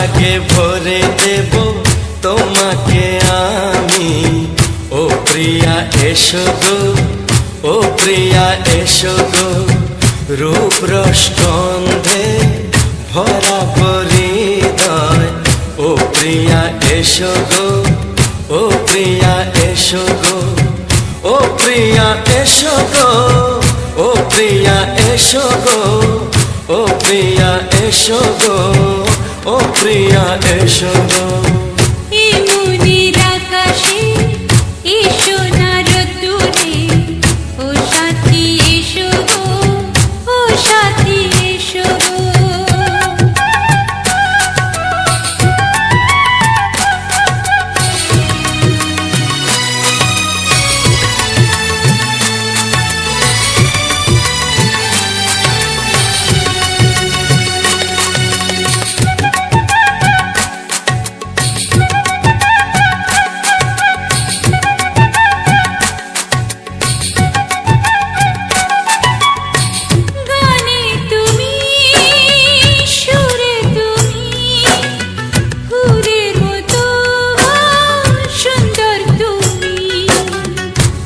সোহাগে ভরে দেব তোমাকে আমি। ও প্রিয়া এসো গো, ও প্রিয়া এসো গো, রূপ রস গন্ধে ভরা হৃদয়। ও প্রিয়া এসো গো, ও প্রিয়া এসো গো, ও প্রিয়া এসো গো, ও প্রিয়া এসো গো, ও প্রিয়া এসো গো, ও প্রিয়া এসো গো। এই মনের আকাশে এসো না রোদ্দুরে, ও সাথী এসো গো, ও সাথী এসো গো।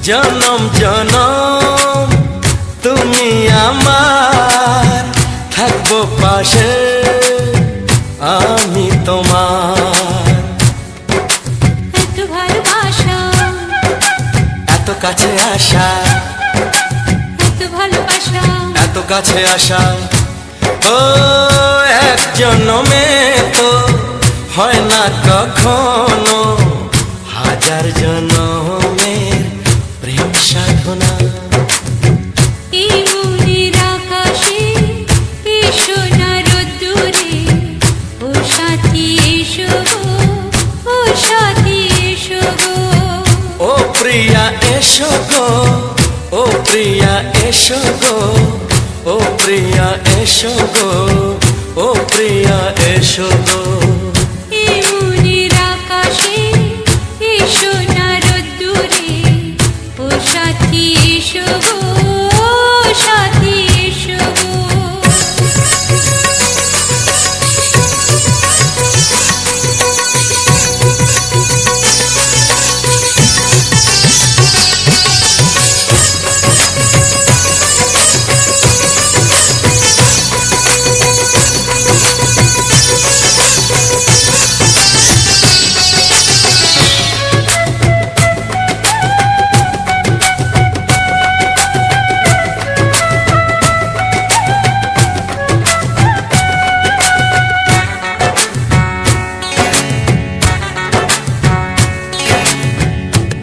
জনম জনম তুমি আমার, থাকবো পাশে আমি তোমার। এত ভালোবাসা, এত কাছে আসা, এত ভালোবাসা, এত কাছে আসা। ও এক জনমে তো হয় না কখনো, হাজার জনমের প্রেম সাধনা। এই মনের আকাশে এসো না রোদ্দুরে, ও সাথী এসো গো, ও সাথী এসো গো। ও প্রিয়া এসো গো, ও প্রিয়া এসো গো, ও প্রিয়া এসো গো, ও প্রিয়া এসো গো। এই মনের আকাশে এসো না রোদ্দুরে, ও সাথী এসো গো, ও সাথী এসো গো।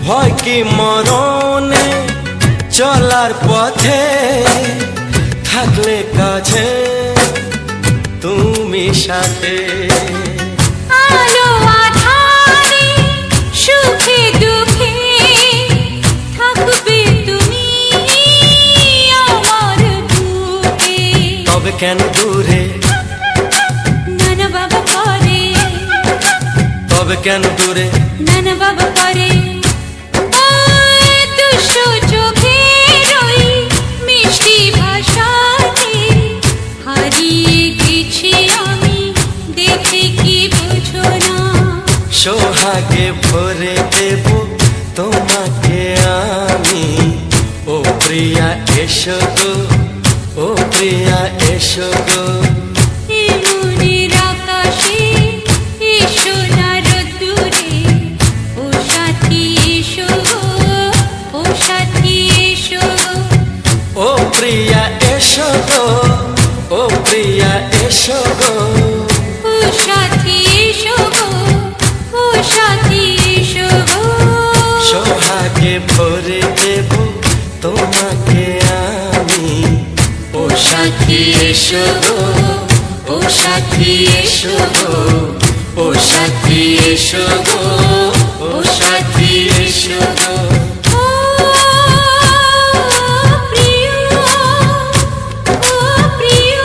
ভয় কি মরণে চলার পথে, থাকলে কাছে তুমি সাথে। আলো আঁধারে সুখে দুঃখে থাকবে তুমি আমার বুকে। তবে কেন দূরে, নানা বাবা করে, তবে কেন দূরে, নানা বাবা করে। দুষ্ট চোখের ওই মিষ্টি ভাষাতে হারিয়ে গেছি আমি, দেখে কি বুঝো না। সোহাগে ভরে দেব তোমাকে আমি। ও প্রিয়া এসো গো, ও প্রিয়া এসো গো। এই মনের আকাশে এসো না রোদ্দুরে, ও সাথী এসো গো, ও সাথী এসো গো। ও প্রিয়া এসো গো, ও প্রিয়া এসো গো, ও সাথী এসো গো, ও সাথী এসো গো। সোহাগে ভরে দেব তোমাকে আমি। ও সাথী এসো গো, ও সাথী এসো গো, ও সাথী এসো গো, ও সাথী এসো গো। ও প্রিয়, ও প্রিয়,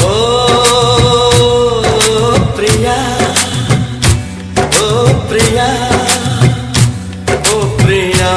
ও প্রিয়া, ও প্রিয়া, ও প্রিয়া।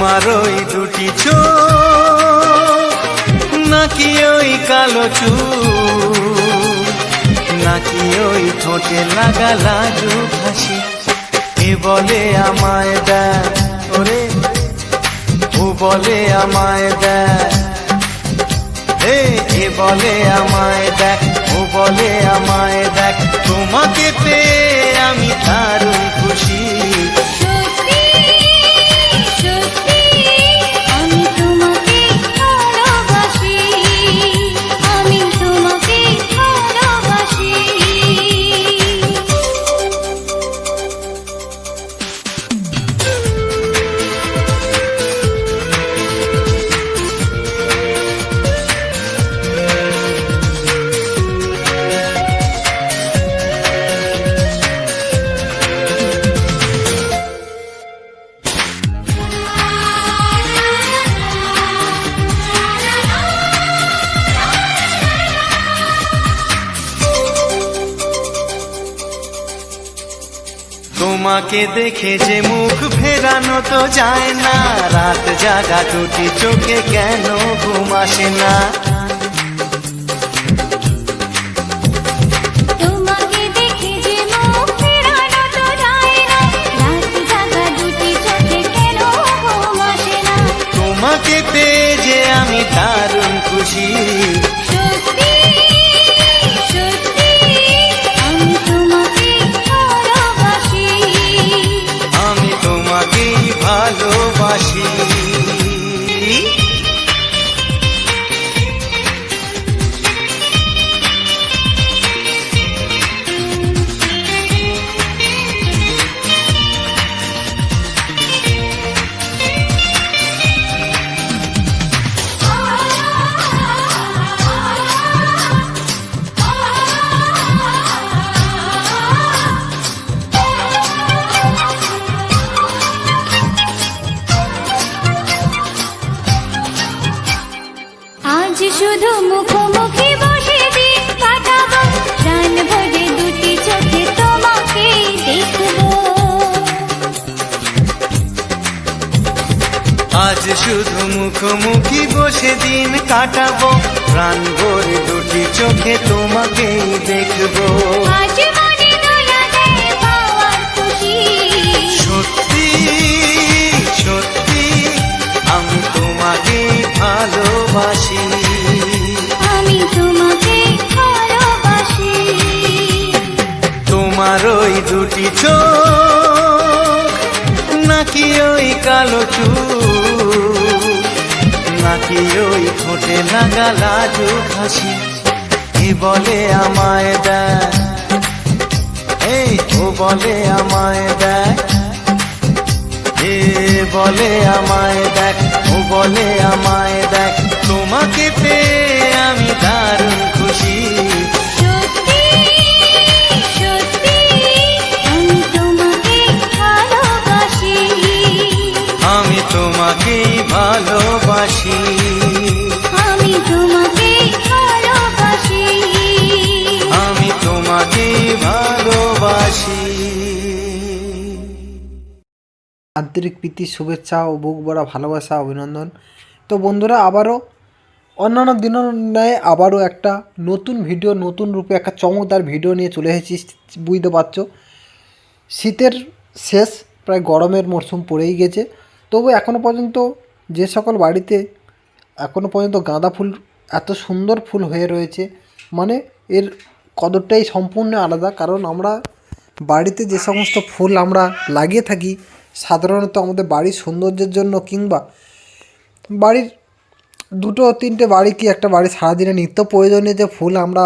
তোমার ওই দুটি চোখ নাকি ওই কালো চুল, নাকি ওই ঠোঁটে লাগা লাজুক হাসি, এ বলে আমায় দেখ ওরে, ও বলে আমায় দেখ, এ বলে আমায় দেখ, ও বলে আমায় দেখ, তোমাকে পেয়ে আমি দারুণ খুশি। সত্যি সত্যি আমি তোমাকে ভালোবাসি, আমি তোমাকে ভালোবাসি। তোমাকে দেখে যে মুখ ফেরানো তো যায় না, রাত জাগা দুটি চোখে কেন ঘুম আসে না। তোমাকে দেখে যে মুখ ফেরানো তো যায় না, রাত জাগা দুটি চোখে কেন ঘুম আসে না। তোমাকে পেয়ে যে আমি দারুণ খুশি। সত্যি সত্যি আমি তোমাকে ভালোবাসি, আমি তোমাকেই ভালোবাসি। আজ শুধু মুখোমুখি বসে দিন কাটাবো, প্রাণ ভরে দুটি চোখে তোমাকে দেখবো। আজ শুধু মুখোমুখি বসে দিন কাটাবো, প্রাণ ভরে দুটি চোখে তোমাকেই দেখবো। আজ মনে দোলা দেয় পাওয়ার খুশি। সত্যি সত্যি আমি তোমাকেই ভালোবাসি। আমি তোমাকে ভালোবাসি। তোমার ওই দুটি চোখ নাকি ওই কালো চুল, নাকি ওই ঠোঁটে লাগা লাজুক হাসি, এ বলে আমায় দেখ, এই ও বলে আমায় দেখ, এ বলে আমায় দেখ, ও বলে আমায় দেখ, তোমাকে পেয়ে আমি দারুণ খুশি। সত্যি সত্যি আমি তোমাকে ভালোবাসি, আমি তোমাকেই ভালোবাসি। আমি তোমাকে ভালোবাসি। আমি তোমাকেই ভালোবাসি। আন্তরিক প্রীতি, শুভেচ্ছা ও বুক ভরা ভালোবাসা, অভিনন্দন। তো বন্ধুরা, আবারও অন্যান্য দিনের ন্যায় আবারও একটা নতুন ভিডিও, নতুন রূপে একটা চমকদার ভিডিও নিয়ে চলে এসেছি। বুঝতে পারছো শীতের শেষ, প্রায় গরমের মরশুম পড়েই গেছে। তবু এখনও পর্যন্ত যে সকল বাড়িতে এখনও পর্যন্ত গাঁদা ফুল এত সুন্দর ফুল হয়ে রয়েছে, মানে এর কদরটাই সম্পূর্ণ আলাদা। কারণ আমরা বাড়িতে যে সমস্ত ফুল আমরা লাগিয়ে থাকি সাধারণত আমাদের বাড়ির সৌন্দর্যের জন্য, কিংবা বাড়ির দুটো তিনটে বাড়ি কি একটা বাড়ি সারাদিনে নিত্য প্রয়োজনীয় যে ফুল আমরা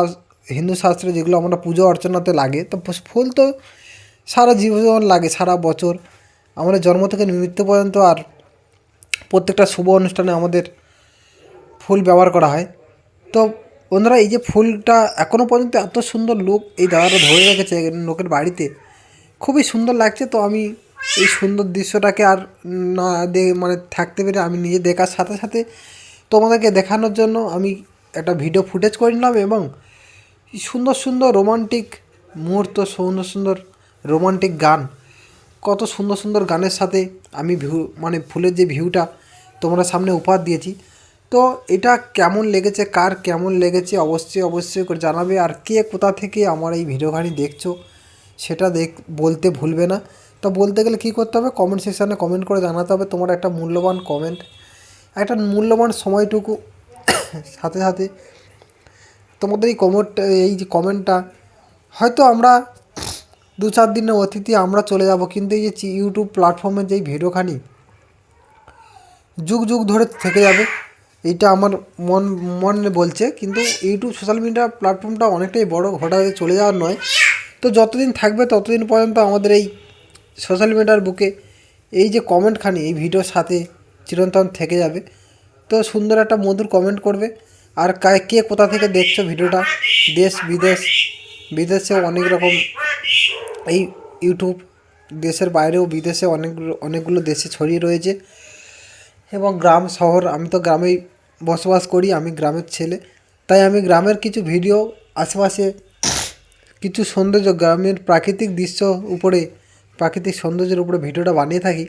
হিন্দু শাস্ত্রে যেগুলো আমরা পুজো অর্চনাতে লাগে, তো ফুল তো সারা জীবন লাগে, সারা বছর আমাদের জন্ম থেকে মৃত্যু পর্যন্ত, আর প্রত্যেকটা শুভ অনুষ্ঠানে আমাদের ফুল ব্যবহার করা হয়। তো বন্ধুরা, এই যে ফুলটা এখনও পর্যন্ত এত সুন্দর লোক এই দাদাটা ধরে রেখেছে লোকের বাড়িতে, খুবই সুন্দর লাগছে। তো আমি এই সুন্দর দৃশ্যটাকে আর না মানে থাকতে পেরে আমি নিজে দেখার সাথে সাথে তোমাদেরকে দেখানোর জন্য আমি একটা ভিডিও ফুটেজ করে নিলাম, এবং সুন্দর সুন্দর রোমান্টিক মুহূর্ত, সুন্দর সুন্দর রোমান্টিক গান কত সুন্দর সুন্দর গানের সাথে আমি মানে ফুলের যে ভিউটা তোমরা সামনে উপহার দিয়েছি। তো এটা কেমন লেগেছে, কার কেমন লেগেছে অবশ্যই করে জানাবে। আর কে কোথা থেকে আমার এই ভিডিওখানি দেখছো সেটা বলতে ভুলবে না। তো বলতে গেলে কী করতে হবে, কমেন্ট সেকশানে কমেন্ট করে জানাতে হবে তোমার একটা মূল্যবান কমেন্ট, একটা মূল্যবান সময়টুকু। সাথে সাথে তোমাদের এই যে কমেন্টটা হয়তো আমরা 2-4 দিনের অতিথি আমরা চলে যাব, কিন্তু এই যে ইউটিউব প্ল্যাটফর্মের যেই ভিডিওখানি যুগ যুগ ধরে থেকে যাবে, এইটা আমার মনে বলছে। কিন্তু ইউটিউব সোশ্যাল মিডিয়া প্ল্যাটফর্মটা অনেকটাই বড়, হঠাৎ চলে যাওয়ার নয়। তো যতদিন থাকবে ততদিন পর্যন্ত আমাদের এই সোশ্যাল মিডিয়ার বুকে এই যে কমেন্টখানি এই ভিডিওর সাথে চিরন্তন থেকে যাবে। তো সুন্দর একটা মধুর কমেন্ট করবে। আর কে কোথা থেকে দেখছো ভিডিওটা, দেশ বিদেশে অনেক রকম এই ইউটিউব, দেশের বাইরেও বিদেশে অনেকগুলো দেশে ছড়িয়ে রয়েছে, এবং গ্রাম শহর। আমি তো গ্রামেই বসবাস করি, আমি গ্রামের ছেলে, তাই আমি গ্রামের কিছু ভিডিও, আশেপাশে কিছু সৌন্দর্য, গ্রামের প্রাকৃতিক দৃশ্য উপরে, প্রাকৃতিক সৌন্দর্যের উপরে ভিডিওটা বানিয়ে থাকি।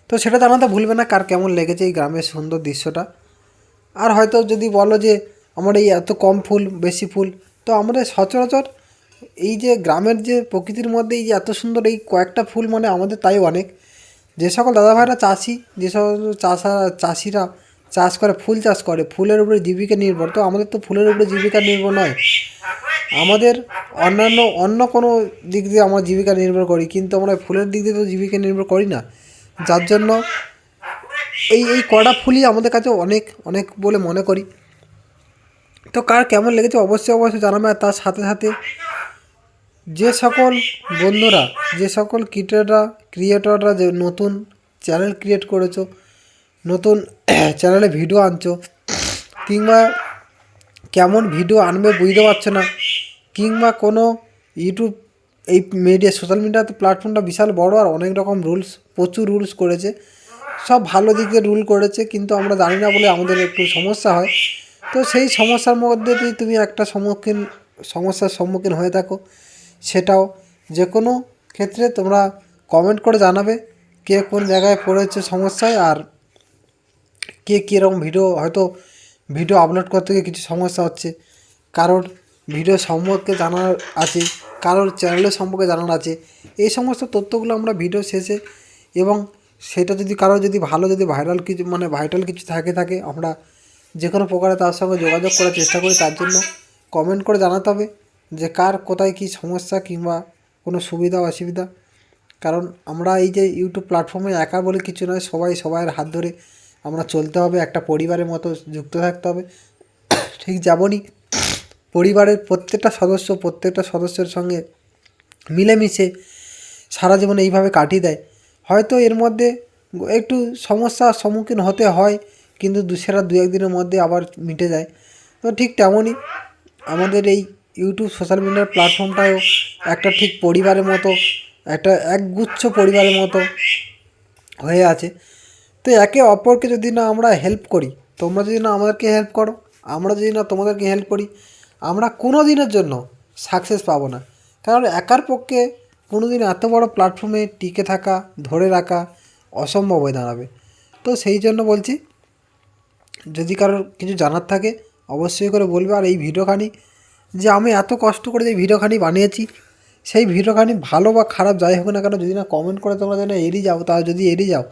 তো সেটা জানাতে ভুলবে না কার কেমন লেগেছে এই গ্রামের সুন্দর দৃশ্যটা। আর হয়তো যদি বলো যে আমার এই এত কম ফুল বেশি ফুল, তো আমাদের সচরাচর এই যে গ্রামের যে প্রকৃতির মধ্যে এই যে এত সুন্দর এই কয়েকটা ফুল মানে আমাদের তাই অনেক। যে সকল দাদাভাইরা চাষি, যে সকল চাষিরা চাষ করে, ফুল চাষ করে, ফুলের উপরে জীবিকা নির্ভর, তো আমাদের তো ফুলের উপরে জীবিকা নির্ভর নয়, আমাদের অন্য কোনো দিক দিয়ে আমরা জীবিকা নির্ভর করি, কিন্তু আমরা ফুলের দিক দিয়ে তো জীবিকা নির্ভর করি না। যার জন্য এই কড়া ফুলই আমাদের কাছে অনেক বলে মনে করি। তো কার কেমন লেগেছে অবশ্যই জানাবে। আর তার সাথে সাথে যে সকল বন্ধুরা, যে সকল ক্রিয়েটররা যে নতুন চ্যানেল ক্রিয়েট করেছো, নতুন চ্যানেলে ভিডিও আনছো, কিংবা কেমন ভিডিও আনবে বুঝতে পারছো না, কিংবা কোনো ইউটিউব এই মিডিয়া সোশ্যাল মিডিয়া প্ল্যাটফর্মটা বিশাল বড়, আর অনেক রকম প্রচুর রুলস করেছে, সব ভালো দিকে রুল করেছে, কিন্তু আমরা জানি না বলে আমাদের একটু সমস্যা হয়। তো সেই সমস্যার মধ্যে যদি তুমি একটা সমস্যার সম্মুখীন হয়ে থাকো, সেটাও যে কোনো ক্ষেত্রে তোমরা কমেন্ট করে জানাবে কে কোন জায়গায় পড়েছে সমস্যায়, আর কে কীরকম হয়তো ভিডিও আপলোড করতে গিয়ে কিছু সমস্যা হচ্ছে, কারোর ভিডিও সম্পর্কে জানার আছে, কারোর চ্যানেলের সম্পর্কে জানার আছে। এই সমস্ত তথ্যগুলো আমরা ভিডিও শেষে, এবং সেটা যদি কারোর যদি ভাইরাল কিছু থাকে আমরা যে কোনো প্রকারে তার সঙ্গে যোগাযোগ করার চেষ্টা করি। তার জন্য কমেন্ট করে জানাতে হবে যে কার কোথায় কী সমস্যা, কিংবা কোনো সুবিধা অসুবিধা। কারণ আমরা এই যে ইউটিউব প্ল্যাটফর্মে একা বলে কিছু নয়, সবাইয়ের হাত ধরে আমরা চলতে হবে, একটা পরিবারের মতো যুক্ত থাকতে হবে। ঠিক যেমনই পরিবারের প্রত্যেকটা সদস্যের সঙ্গে মিলেমিশে সারা জীবন এইভাবে কাটিয়ে দেয়, হয়তো এর মধ্যে একটু সমস্যার সম্মুখীন হতে হয়, কিন্তু সেটা 2-1 দিনের মধ্যে আবার মিটে যায়। তো ঠিক তেমনই আমাদের এই ইউটিউব সোশ্যাল মিডিয়ার প্ল্যাটফর্মটাও একটা ঠিক পরিবারের মতো, একটা একগুচ্ছ পরিবারের মতো হয়ে আছে। তো একে অপরকে যদি না আমরা হেল্প করি, তোমরা যদি না আমাদেরকে হেল্প করো, আমরা যদি না তোমাদেরকে হেল্প করি, আমরা কোনো দিনের জন্য সাকসেস পাবো না। কারণ একার পক্ষে কোনো দিন এত বড় প্ল্যাটফর্মে টিকে থাকা, ধরে রাখা অসম্ভব হয়ে দাঁড়াবে। তো সেই জন্য বলছি, যদি কারোর কিছু জানার থাকে অবশ্যই করে বলবে। আর এই ভিডিওখানি যে আমি এত কষ্ট করে যে ভিডিওখানি বানিয়েছি, সেই ভিডিওখানি ভালো বা খারাপ যাই হোক না কেন, যদি না কমেন্ট করে তোমরা যেন এড়িয়ে যাও, যদি এড়িয়ে যাও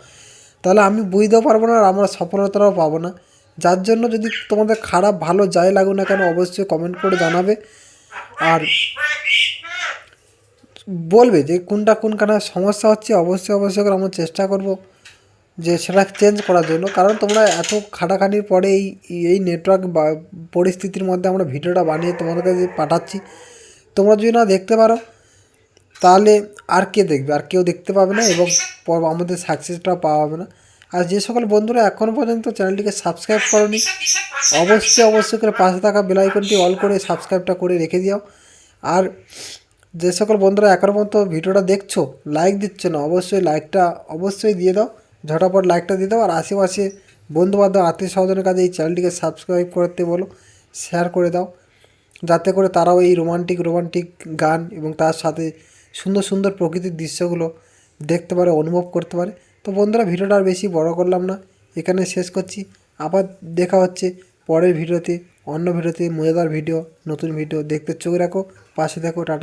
তাহলে আমি বুঝতেও পারবো না, আর আমরা সফলতাও পাবো না। যার জন্য যদি তোমাদের খারাপ ভালো যাই লাগুক না কেন অবশ্যই কমেন্ট করে জানাবে, আর বলবে যে কোনখানে সমস্যা হচ্ছে। অবশ্যই করে আমরা চেষ্টা করব যে সেটা চেঞ্জ করার জন্য। কারণ তোমরা এত খাটাখাটির পরে এই নেটওয়ার্ক বা পরিস্থিতির মধ্যে আমরা ভিডিওটা বানিয়ে তোমাদের কাছে পাঠাচ্ছি, তোমরা যদি না দেখতে পারো তাহলে আর কে দেখবে, আর কেউ দেখতে পাবে না, এবং আমাদের সাকসেসটা পাওয়া হবে না। আর যে সকল বন্ধুরা এখনও পর্যন্ত চ্যানেলটিকে সাবস্ক্রাইব করোনি, অবশ্যই করে পাশে থাকা বেল আইকনটি অল করে সাবস্ক্রাইবটা করে রেখে দিও। আর যে সকল বন্ধুরা এখনও পর্যন্ত ভিডিওটা দেখছো, লাইক দিচ্ছ না, লাইকটা অবশ্যই দিয়ে দাও, ঝটাপট লাইকটা দিয়ে দাও। আর আশেপাশে বন্ধুবান্ধব আত্মীয় স্বজনের কাছে এই চ্যানেলটিকে সাবস্ক্রাইব করতে বলো, শেয়ার করে দাও, যাতে করে তারাও এই রোমান্টিক গান এবং তার সাথে সুন্দর সুন্দর প্রকৃতির দৃশ্যগুলো দেখতে পারে, অনুভব করতে পারে। তো বন্ধুরা ভিডিওটা আর বেশি বড় করলাম না, এখানে শেষ করছি। আবার দেখা হচ্ছে পরের ভিডিওতে, অন্য ভিডিওতে, মজাদার ভিডিও, নতুন ভিডিও দেখতে চোখ রাখো, পাশে দেখো। টাটা।